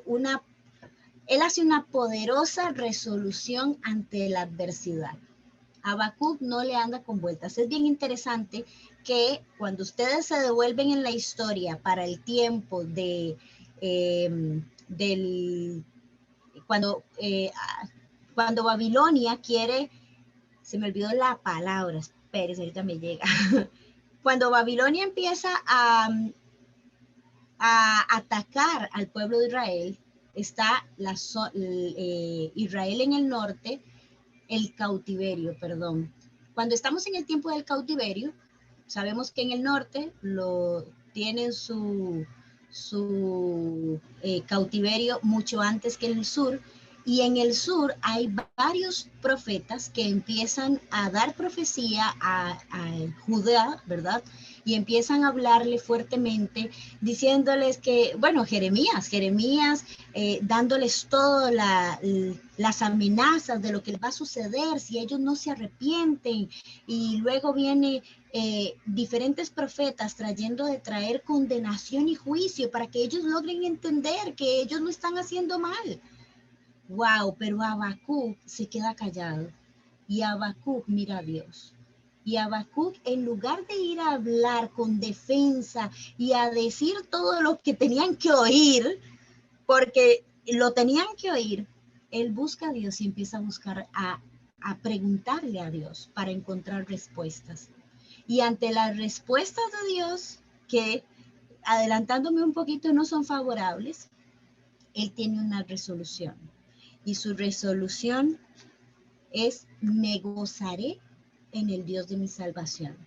una, él hace una poderosa resolución ante la adversidad. Habacuc no le anda con vueltas. Es bien interesante que cuando ustedes se devuelven en la historia para el tiempo de cuando Babilonia quiere, se me olvidó la palabra, espérese, ahorita me llega. Cuando Babilonia empieza a atacar al pueblo de Israel, está Israel en el norte, el cautiverio, perdón. Cuando estamos en el tiempo del cautiverio, sabemos que en el norte tienen su cautiverio mucho antes que en el sur, y en el sur hay varios profetas que empiezan a dar profecía a Judá, ¿verdad? Y empiezan a hablarle fuertemente, diciéndoles que, bueno, Jeremías, dándoles todas las amenazas de lo que les va a suceder si ellos no se arrepienten. Y luego viene diferentes profetas trayendo de traer condenación y juicio para que ellos logren entender que ellos lo están haciendo mal. Wow, pero Habacuc se queda callado y Habacuc mira a Dios. Y Habacuc, en lugar de ir a hablar con defensa y a decir todo lo que tenían que oír, porque lo tenían que oír, él busca a Dios y empieza a buscar, a preguntarle a Dios para encontrar respuestas. Y ante las respuestas de Dios, que adelantándome un poquito no son favorables, él tiene una resolución. Y su resolución es: me gozaré en el Dios de mi salvación.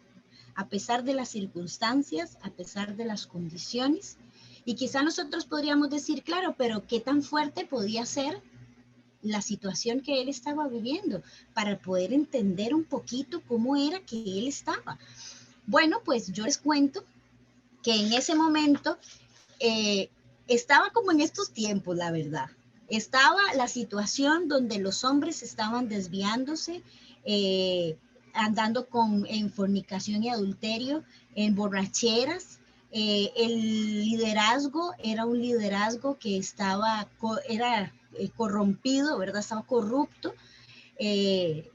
A pesar de las circunstancias, a pesar de las condiciones. Y quizá nosotros podríamos decir, claro, pero ¿qué tan fuerte podía ser la situación que él estaba viviendo para poder entender un poquito cómo era que él estaba? Bueno, pues yo les cuento que en ese momento estaba como en estos tiempos, la verdad. Estaba la situación donde los hombres estaban desviándose, andando en fornicación y adulterio, en borracheras. El liderazgo era un liderazgo que era corrompido, ¿verdad? Estaba corrupto,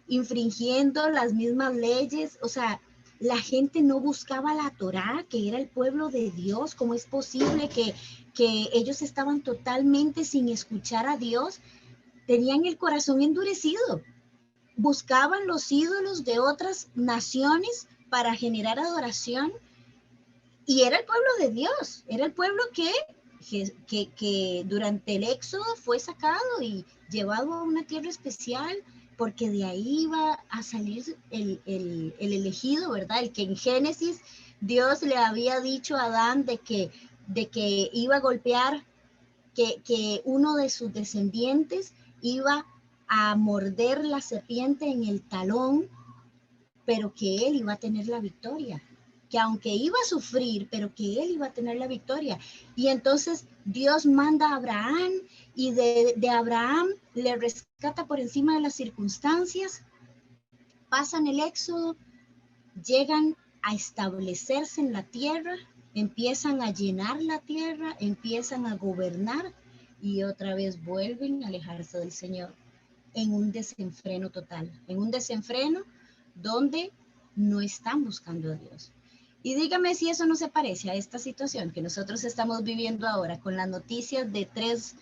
infringiendo las mismas leyes. O sea, la gente no buscaba la Torá, que era el pueblo de Dios. ¿Cómo es posible que ellos estaban totalmente sin escuchar a Dios? Tenían el corazón endurecido. Buscaban los ídolos de otras naciones para generar adoración. Y era el pueblo de Dios. Era el pueblo que durante el éxodo fue sacado y llevado a una tierra especial, porque de ahí iba a salir el elegido, ¿verdad? El que en Génesis Dios le había dicho a Adán de que iba a golpear, que uno de sus descendientes iba a morder la serpiente en el talón, pero que él iba a tener la victoria. Que aunque iba a sufrir, pero que él iba a tener la victoria. Y entonces Dios manda a Abraham, y de Abraham le rescata por encima de las circunstancias, pasan el éxodo, llegan a establecerse en la tierra, empiezan a llenar la tierra, empiezan a gobernar, y otra vez vuelven a alejarse del Señor en un desenfreno total, en un desenfreno donde no están buscando a Dios. Y dígame si eso no se parece a esta situación que nosotros estamos viviendo ahora, con las noticias de tres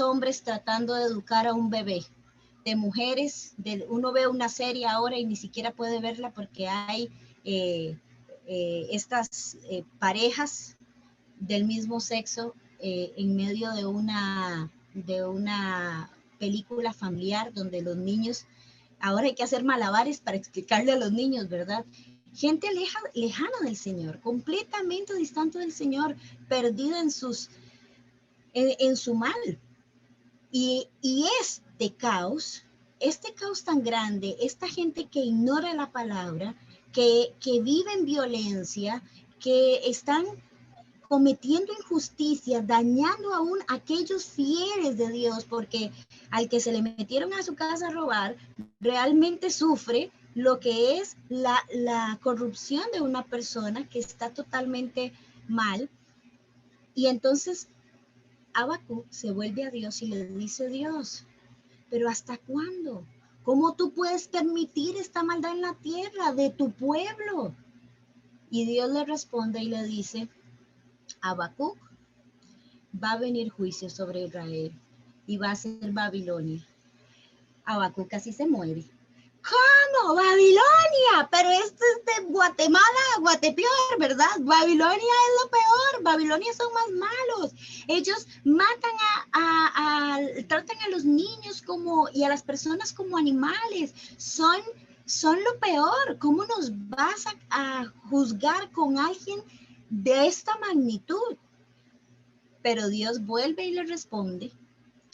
hombres tratando de educar a un bebé, de mujeres, uno ve una serie ahora y ni siquiera puede verla porque hay estas parejas del mismo sexo en medio de una película familiar donde los niños, ahora hay que hacer malabares para explicarle a los niños, ¿verdad? Gente lejana del Señor, completamente distante del Señor, perdida en su mal. Y este caos tan grande, esta gente que ignora la palabra, que vive en violencia, que están cometiendo injusticia, dañando aún a aquellos fieles de Dios, porque al que se le metieron a su casa a robar, realmente sufre lo que es la corrupción de una persona que está totalmente mal. Y entonces Habacuc se vuelve a Dios y le dice: Dios, ¿pero hasta cuándo? ¿Cómo tú puedes permitir esta maldad en la tierra de tu pueblo? Y Dios le responde y le dice: Habacuc, va a venir juicio sobre Israel y va a ser Babilonia. Habacuc casi se muere. ¿Cómo? ¡Babilonia! Pero esto es de Guatemala a Guatepeor, ¿verdad? Babilonia es lo peor. Babilonia son más malos. Ellos matan tratan a los niños como, y a las personas como animales. Son lo peor. ¿Cómo nos vas a juzgar con alguien de esta magnitud? Pero Dios vuelve y le responde.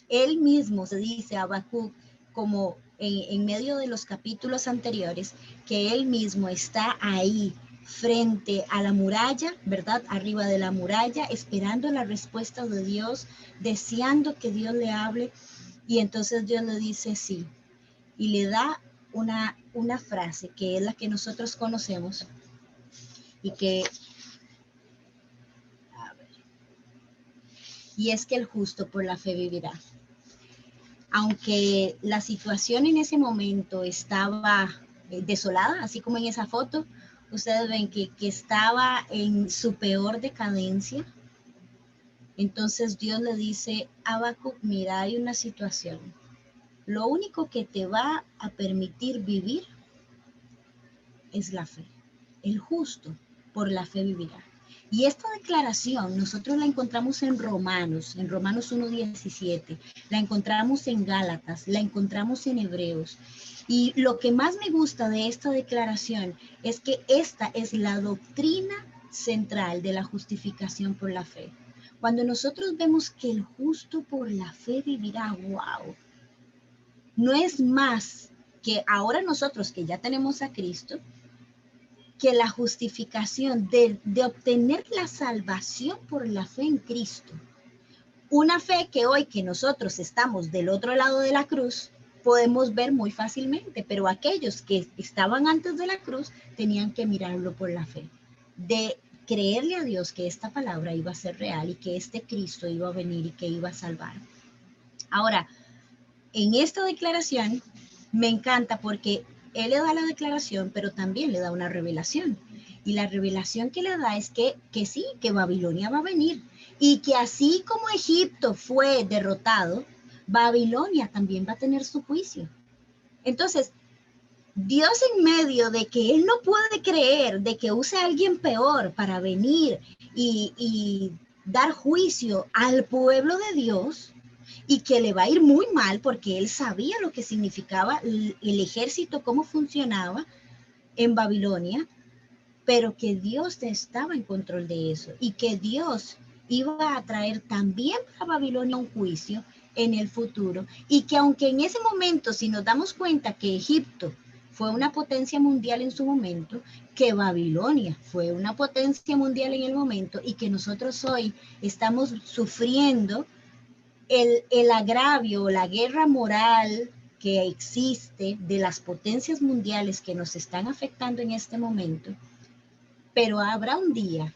Él mismo se dice a Habacuc, como en medio de los capítulos anteriores, que él mismo está ahí frente a la muralla, ¿verdad? Arriba de la muralla, esperando la respuesta de Dios, deseando que Dios le hable. Y entonces Dios le dice sí. Y le da una frase que es la que nosotros conocemos y que... Y es que el justo por la fe vivirá. Aunque la situación en ese momento estaba desolada, así como en esa foto, ustedes ven que estaba en su peor decadencia. Entonces Dios le dice: Habacuc, mira, hay una situación. Lo único que te va a permitir vivir es la fe. El justo por la fe vivirá. Y esta declaración nosotros la encontramos en Romanos 1:17, la encontramos en Gálatas, la encontramos en Hebreos. Y lo que más me gusta de esta declaración es que esta es la doctrina central de la justificación por la fe. Cuando nosotros vemos que el justo por la fe vivirá, wow, no es más que ahora nosotros que ya tenemos a Cristo, que la justificación de obtener la salvación por la fe en Cristo. Una fe que hoy que nosotros estamos del otro lado de la cruz, podemos ver muy fácilmente, pero aquellos que estaban antes de la cruz tenían que mirarlo por la fe, de creerle a Dios que esta palabra iba a ser real y que este Cristo iba a venir y que iba a salvar. Ahora, en esta declaración me encanta porque él le da la declaración, pero también le da una revelación. Y la revelación que le da es que sí, que Babilonia va a venir. Y que así como Egipto fue derrotado, Babilonia también va a tener su juicio. Entonces, Dios, en medio de que él no puede creer de que use a alguien peor para venir y dar juicio al pueblo de Dios, y que le va a ir muy mal porque él sabía lo que significaba el ejército, cómo funcionaba en Babilonia, pero que Dios estaba en control de eso y que Dios iba a traer también para Babilonia un juicio en el futuro, y que aunque en ese momento, si nos damos cuenta que Egipto fue una potencia mundial en su momento, que Babilonia fue una potencia mundial en el momento, y que nosotros hoy estamos sufriendo el agravio, la guerra moral que existe de las potencias mundiales que nos están afectando en este momento, pero habrá un día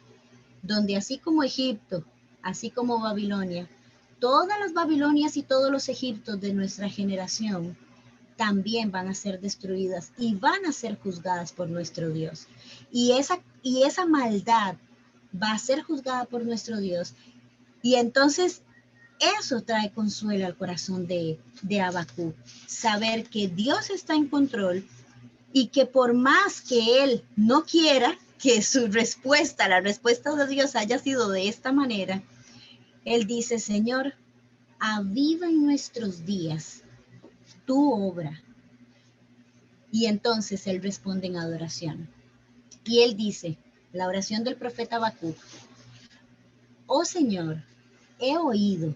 donde así como Egipto, así como Babilonia, todas las Babilonias y todos los Egiptos de nuestra generación también van a ser destruidas y van a ser juzgadas por nuestro Dios. Y esa maldad va a ser juzgada por nuestro Dios. Y entonces eso trae consuelo al corazón de Habacuc, saber que Dios está en control y que por más que él no quiera que su respuesta, la respuesta de Dios haya sido de esta manera, él dice: Señor, aviva en nuestros días tu obra. Y entonces él responde en adoración. Y él dice, la oración del profeta Habacuc: oh Señor, he oído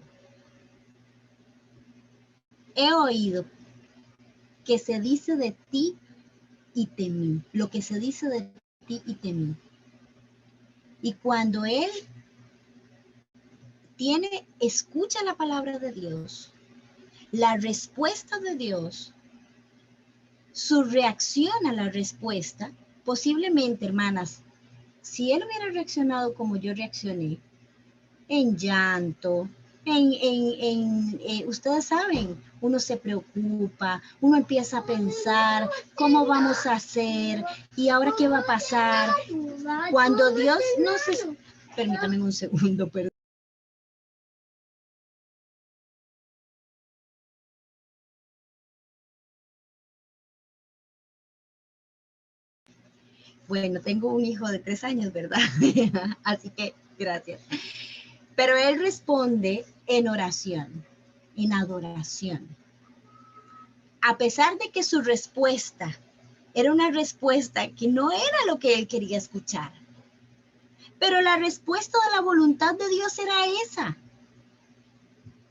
que se dice de ti y temí, lo que se dice de ti y temí. Y cuando él escucha la palabra de Dios, la respuesta de Dios, su reacción a la respuesta, posiblemente, hermanas, si él hubiera reaccionado como yo reaccioné, en llanto, Ustedes saben, uno se preocupa, uno empieza a pensar cómo vamos a hacer y ahora qué va a pasar. Cuando Dios nos... Permítame un segundo, perdón. Bueno, tengo un hijo de 3 años, ¿verdad? Así que gracias. Pero él responde en oración, en adoración. A pesar de que su respuesta era una respuesta que no era lo que él quería escuchar. Pero la respuesta de la voluntad de Dios era esa.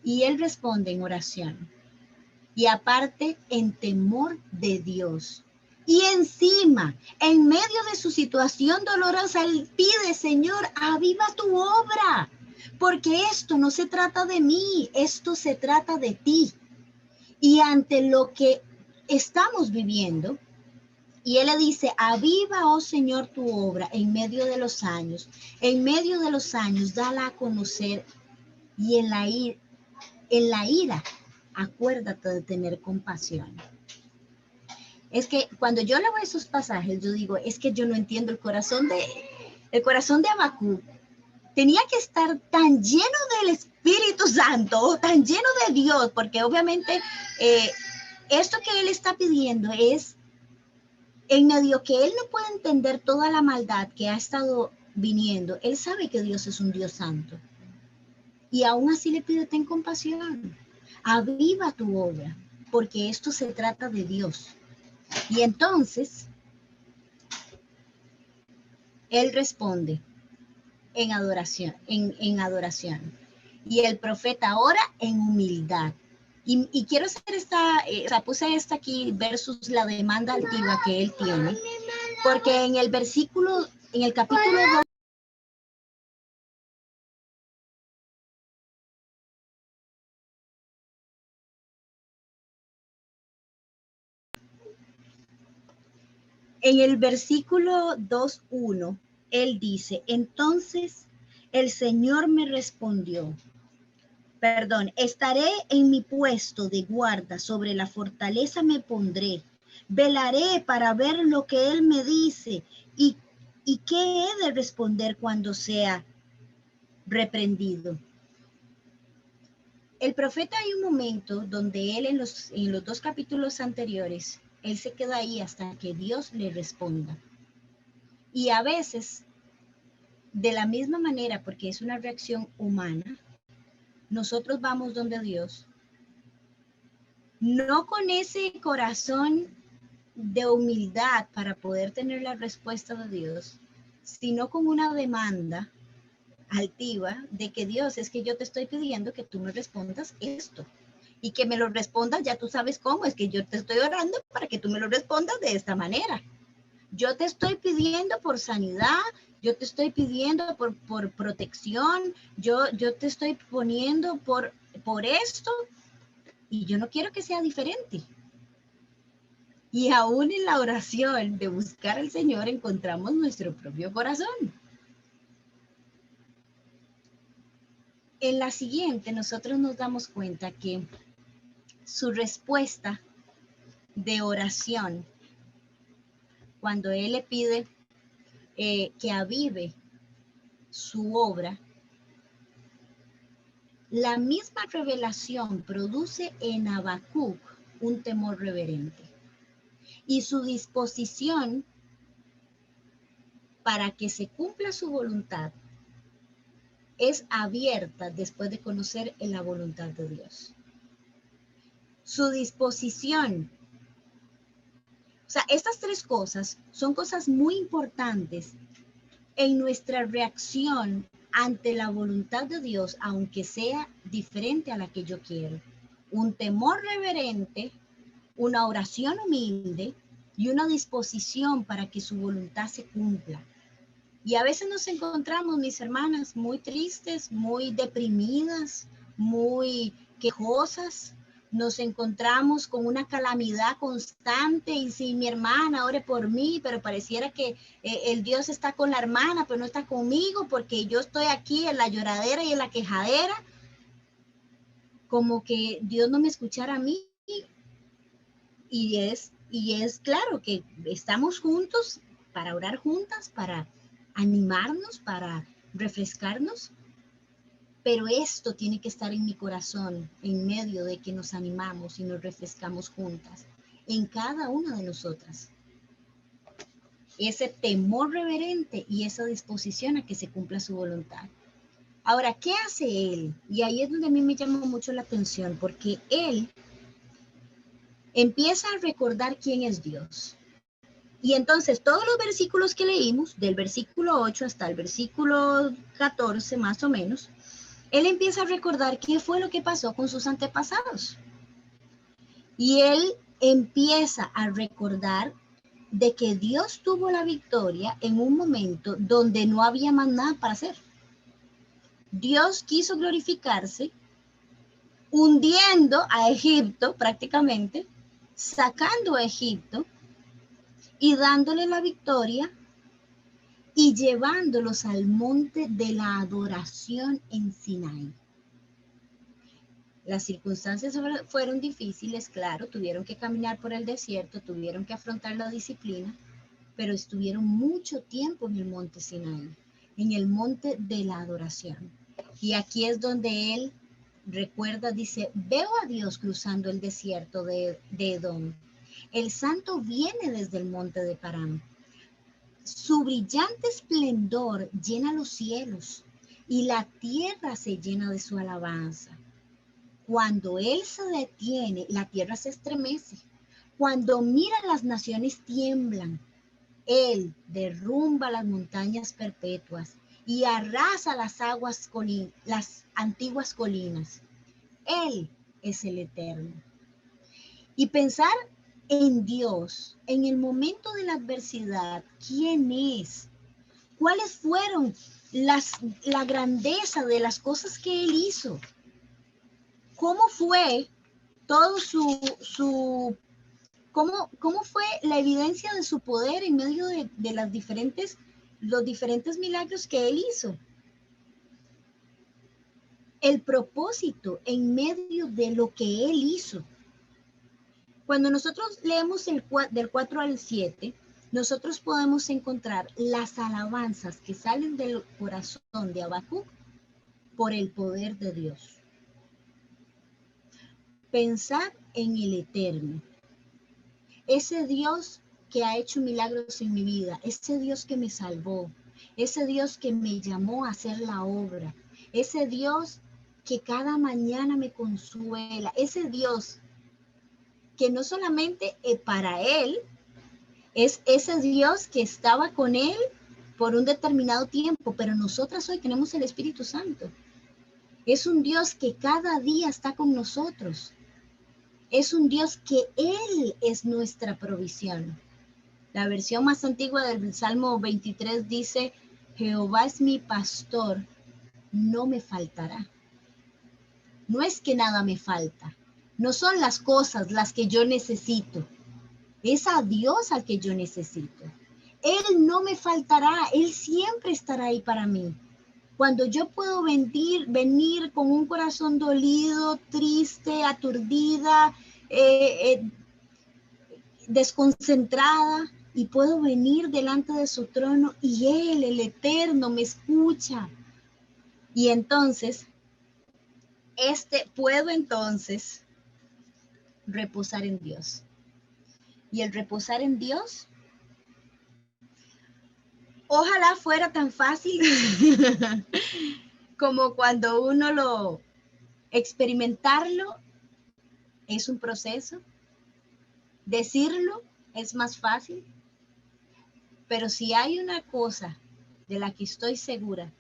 Y él responde en oración. Y aparte, en temor de Dios. Y encima, en medio de su situación dolorosa, él pide, Señor, aviva tu obra. Porque esto no se trata de mí, esto se trata de ti. Y ante lo que estamos viviendo, y él le dice, aviva, oh Señor, tu obra en medio de los años. En medio de los años, dala a conocer. Y en la ira, acuérdate de tener compasión. Es que cuando yo leo esos pasajes, yo digo, es que yo no entiendo el corazón de Habacuc. Tenía que estar tan lleno del Espíritu Santo, tan lleno de Dios, porque obviamente esto que él está pidiendo es en medio que él no puede entender toda la maldad que ha estado viniendo. Él sabe que Dios es un Dios santo. Y aún así le pide, ten compasión, aviva tu obra, porque esto se trata de Dios. Y entonces, él responde en adoración, en adoración. Y el profeta ora en humildad. Y quiero hacer puse esta aquí versus la demanda altiva que él tiene, porque en el capítulo 2, en el versículo 2:1, él dice, entonces el Señor me respondió, estaré en mi puesto de guarda, sobre la fortaleza me pondré, velaré para ver lo que él me dice y qué he de responder cuando sea reprendido. El profeta, hay un momento donde él en los 2 capítulos anteriores, él se queda ahí hasta que Dios le responda. Y a veces, de la misma manera, porque es una reacción humana, nosotros vamos donde Dios, no con ese corazón de humildad para poder tener la respuesta de Dios, sino con una demanda altiva de que Dios, es que yo te estoy pidiendo que tú me respondas esto. Y que me lo respondas, ya tú sabes cómo, es que yo te estoy orando para que tú me lo respondas de esta manera. Yo te estoy pidiendo por sanidad, yo te estoy pidiendo por protección, yo te estoy poniendo por esto, y yo no quiero que sea diferente. Y aún en la oración de buscar al Señor encontramos nuestro propio corazón. En la siguiente, nosotros nos damos cuenta que su respuesta de oración, cuando él le pide que avive su obra, la misma revelación produce en Habacuc un temor reverente. Y su disposición para que se cumpla su voluntad es abierta después de conocer la voluntad de Dios. Su disposición, o sea, estas 3 cosas son cosas muy importantes en nuestra reacción ante la voluntad de Dios, aunque sea diferente a la que yo quiero. Un temor reverente, una oración humilde y una disposición para que su voluntad se cumpla. Y a veces nos encontramos, mis hermanas, muy tristes, muy deprimidas, muy quejosas. Nos encontramos con una calamidad constante y si mi hermana ore por mí, pero pareciera que el Dios está con la hermana, pero no está conmigo porque yo estoy aquí en la lloradera y en la quejadera. como que Dios no me escuchara a mí, y es claro que estamos juntos para orar juntas, para animarnos, para refrescarnos, pero esto tiene que estar en mi corazón en medio de que nos animamos y nos refrescamos juntas, en cada una de nosotras. Ese temor reverente y esa disposición a que se cumpla su voluntad. Ahora, ¿qué hace él? Y ahí es donde a mí me llama mucho la atención, porque él empieza a recordar quién es Dios. Y entonces todos los versículos que leímos, del versículo 8 hasta el versículo 14 más o menos, él empieza a recordar qué fue lo que pasó con sus antepasados. Y él empieza a recordar de que Dios tuvo la victoria en un momento donde no había más nada para hacer. Dios quiso glorificarse hundiendo a Egipto prácticamente, sacando a Egipto y dándole la victoria y llevándolos al monte de la adoración en Sinaí. Las circunstancias fueron difíciles, claro, tuvieron que caminar por el desierto, tuvieron que afrontar la disciplina, pero estuvieron mucho tiempo en el monte Sinaí, en el monte de la adoración. Y aquí es donde él recuerda, dice, veo a Dios cruzando el desierto de Edom. El santo viene desde el monte de Parán. Su brillante esplendor llena los cielos y la tierra se llena de su alabanza. Cuando él se detiene, la tierra se estremece. Cuando mira, las naciones tiemblan. Él derrumba las montañas perpetuas y arrasa las antiguas colinas. Él es el Eterno. Y pensar en Dios, en el momento de la adversidad, ¿quién es? ¿Cuáles fueron la grandeza de las cosas que él hizo? ¿Cómo fue todo cómo fue la evidencia de su poder en medio de los diferentes milagros que él hizo? El propósito en medio de lo que él hizo. Cuando nosotros leemos del 4 al 7, nosotros podemos encontrar las alabanzas que salen del corazón de Habacuc por el poder de Dios. Pensar en el Eterno, ese Dios que ha hecho milagros en mi vida, ese Dios que me salvó, ese Dios que me llamó a hacer la obra, ese Dios que cada mañana me consuela, ese Dios que no solamente para él, es ese Dios que estaba con él por un determinado tiempo, pero nosotras hoy tenemos el Espíritu Santo. Es un Dios que cada día está con nosotros. Es un Dios que Él es nuestra provisión. La versión más antigua del Salmo 23 dice, Jehová es mi pastor, no me faltará. No es que nada me falta. No son las cosas las que yo necesito. Es a Dios al que yo necesito. Él no me faltará. Él siempre estará ahí para mí. Cuando yo puedo venir con un corazón dolido, triste, aturdida, desconcentrada, y puedo venir delante de su trono y Él, el Eterno, me escucha. Y entonces, puedo entonces reposar en Dios. Y el reposar en Dios, ojalá fuera tan fácil como cuando uno experimentarlo es un proceso, decirlo es más fácil, pero si hay una cosa de la que estoy segura,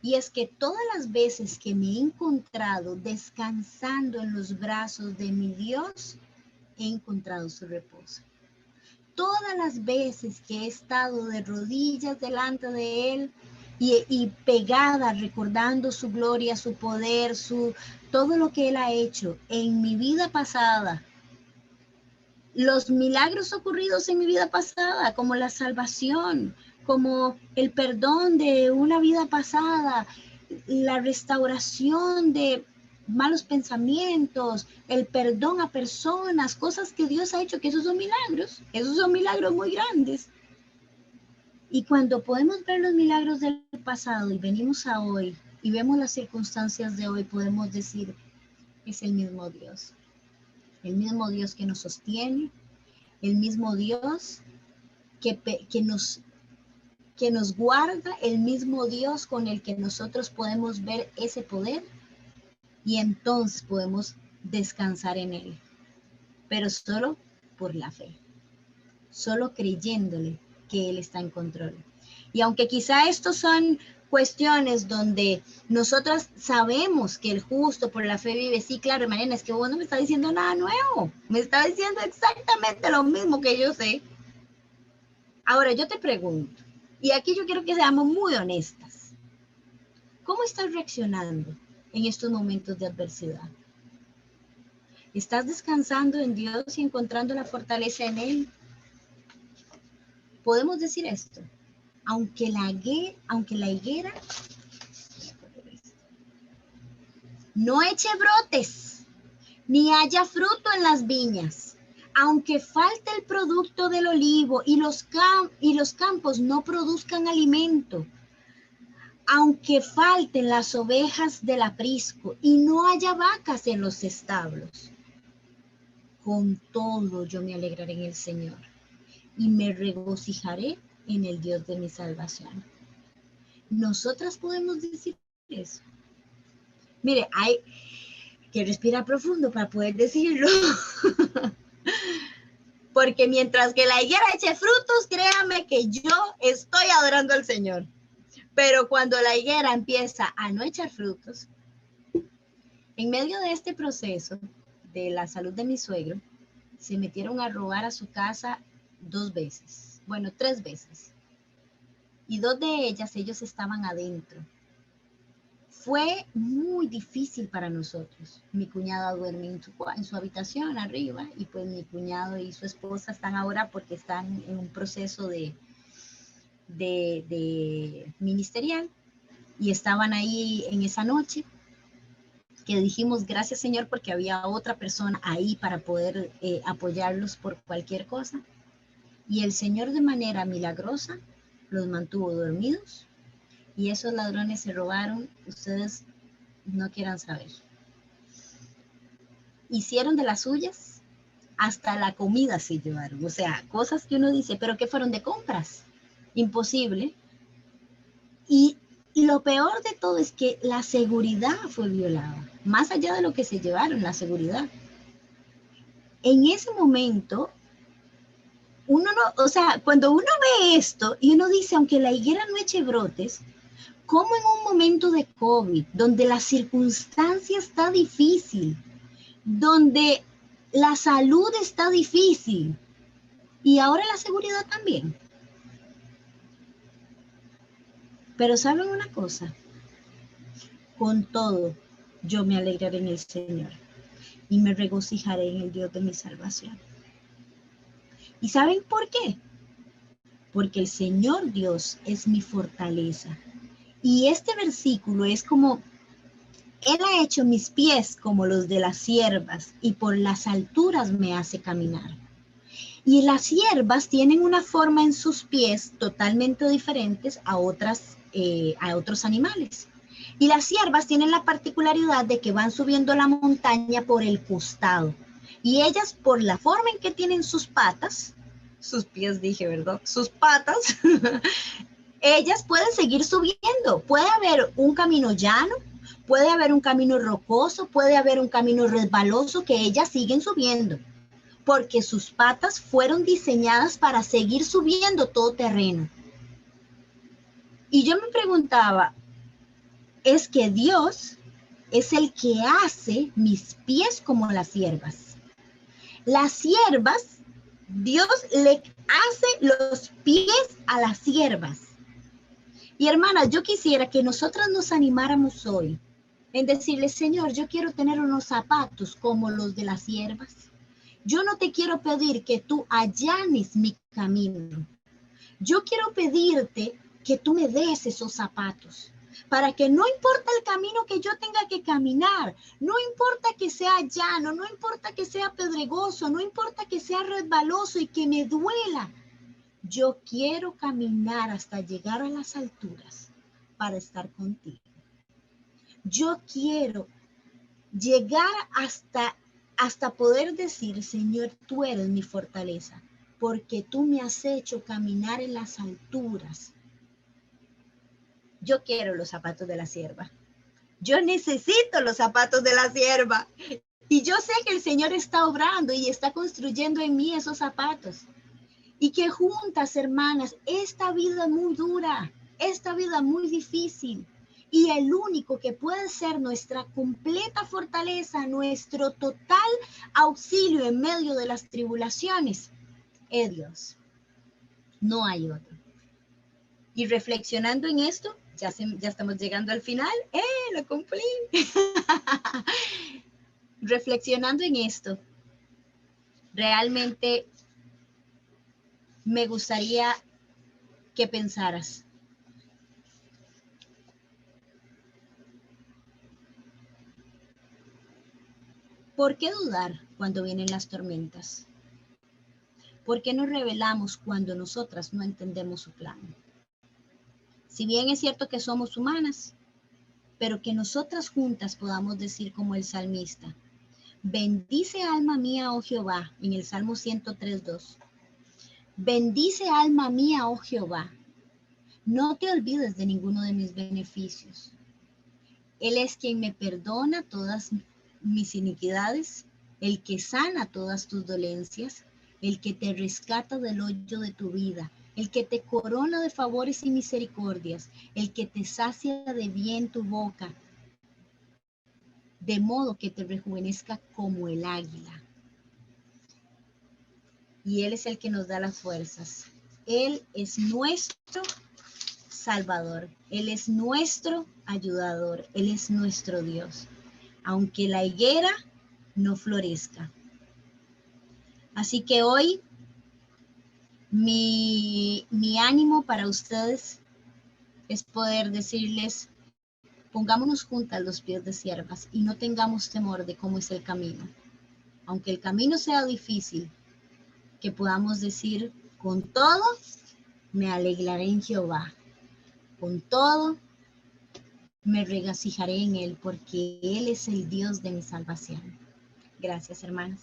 y es que todas las veces que me he encontrado descansando en los brazos de mi Dios, he encontrado su reposo. Todas las veces que he estado de rodillas delante de Él y pegada, recordando su gloria, su poder, todo lo que Él ha hecho en mi vida pasada, los milagros ocurridos en mi vida pasada, como la salvación, como el perdón de una vida pasada, la restauración de malos pensamientos, el perdón a personas, cosas que Dios ha hecho, que esos son milagros muy grandes. Y cuando podemos ver los milagros del pasado y venimos a hoy y vemos las circunstancias de hoy, podemos decir, es el mismo Dios que nos sostiene, el mismo Dios que nos guarda, el mismo Dios con el que nosotros podemos ver ese poder y entonces podemos descansar en Él, pero solo por la fe, solo creyéndole que Él está en control. Y aunque quizá estos son cuestiones donde nosotros sabemos que el justo por la fe vive, sí, claro, Mariana, es que vos no me estás diciendo nada nuevo, me está diciendo exactamente lo mismo que yo sé. Ahora yo te pregunto, y aquí yo quiero que seamos muy honestas, ¿cómo estás reaccionando en estos momentos de adversidad? ¿Estás descansando en Dios y encontrando la fortaleza en Él? Podemos decir esto, aunque la higuera no eche brotes, ni haya fruto en las viñas, aunque falte el producto del olivo y los campos no produzcan alimento, aunque falten las ovejas del aprisco y no haya vacas en los establos, con todo yo me alegraré en el Señor y me regocijaré en el Dios de mi salvación. Nosotras podemos decir eso. Mire, hay que respirar profundo para poder decirlo. Porque mientras que la higuera eche frutos, créame que yo estoy adorando al Señor. Pero cuando la higuera empieza a no echar frutos, en medio de este proceso de la salud de mi suegro, se metieron a robar a su casa 2 veces, bueno, 3 veces. Y 2 de ellas, ellos estaban adentro. Fue muy difícil para nosotros. Mi cuñada duerme en su habitación arriba y pues mi cuñado y su esposa están ahora porque están en un proceso de ministerial y estaban ahí en esa noche que dijimos gracias Señor porque había otra persona ahí para poder apoyarlos por cualquier cosa y el Señor de manera milagrosa los mantuvo dormidos y esos ladrones se robaron, ustedes no quieran saber. Hicieron de las suyas, hasta la comida se llevaron, o sea, cosas que uno dice, pero ¿qué fueron de compras? Imposible. Y lo peor de todo es que la seguridad fue violada, más allá de lo que se llevaron, la seguridad. En ese momento, uno no, o sea, cuando uno ve esto y uno dice, aunque la higuera no eche brotes, ¿cómo en un momento de COVID, donde la circunstancia está difícil, donde la salud está difícil y ahora la seguridad también? Pero ¿saben una cosa? Con todo, yo me alegraré en el Señor y me regocijaré en el Dios de mi salvación. ¿Y saben por qué? Porque el Señor Dios es mi fortaleza. Y este versículo es como, Él ha hecho mis pies como los de las ciervas y por las alturas me hace caminar. Y las ciervas tienen una forma en sus pies totalmente diferentes a otros animales. Y las ciervas tienen la particularidad de que van subiendo la montaña por el costado. Y ellas, por la forma en que tienen sus patas, sus pies dije, ¿verdad? Sus patas, ellas pueden seguir subiendo. Puede haber un camino llano, puede haber un camino rocoso, puede haber un camino resbaloso que ellas siguen subiendo. Porque sus patas fueron diseñadas para seguir subiendo todo terreno. Y yo me preguntaba, es que Dios es el que hace mis pies como las ciervas. Las ciervas, Dios le hace los pies a las ciervas. Y hermanas, yo quisiera que nosotras nos animáramos hoy en decirle, Señor, yo quiero tener unos zapatos como los de las ciervas. Yo no te quiero pedir que tú allanes mi camino. Yo quiero pedirte que tú me des esos zapatos. para que no importa el camino que yo tenga que caminar, no importa que sea llano, no importa que sea pedregoso, no importa que sea resbaloso y que me duela, yo quiero caminar hasta llegar a las alturas para estar contigo. Yo quiero llegar hasta poder decir, Señor, tú eres mi fortaleza, porque tú me has hecho caminar en las alturas. Yo quiero los zapatos de la sierva. Yo necesito los zapatos de la sierva. Y yo sé que el Señor está obrando y está construyendo en mí esos zapatos. Y que juntas, hermanas, esta vida muy dura, esta vida muy difícil, y el único que puede ser nuestra completa fortaleza, nuestro total auxilio en medio de las tribulaciones, es Dios. No hay otro. Y reflexionando en esto, ya estamos llegando al final. ¡Lo cumplí! Reflexionando en esto, realmente me gustaría que pensaras, ¿por qué dudar cuando vienen las tormentas? ¿Por qué nos rebelamos cuando nosotras no entendemos su plan? Si bien es cierto que somos humanas, pero que nosotras juntas podamos decir como el salmista, bendice alma mía, oh Jehová, en el Salmo 103:2. Bendice alma mía, oh Jehová, no te olvides de ninguno de mis beneficios. Él es quien me perdona todas mis iniquidades, el que sana todas tus dolencias, el que te rescata del hoyo de tu vida, el que te corona de favores y misericordias, el que te sacia de bien tu boca, de modo que te rejuvenezca como el águila. Y Él es el que nos da las fuerzas. Él es nuestro Salvador. Él es nuestro ayudador. Él es nuestro Dios. Aunque la higuera no florezca. Así que hoy mi ánimo para ustedes es poder decirles, pongámonos juntas los pies de siervas y no tengamos temor de cómo es el camino. Aunque el camino sea difícil, que podamos decir, con todo, me alegraré en Jehová. Con todo, me regocijaré en Él, porque Él es el Dios de mi salvación. Gracias, hermanos.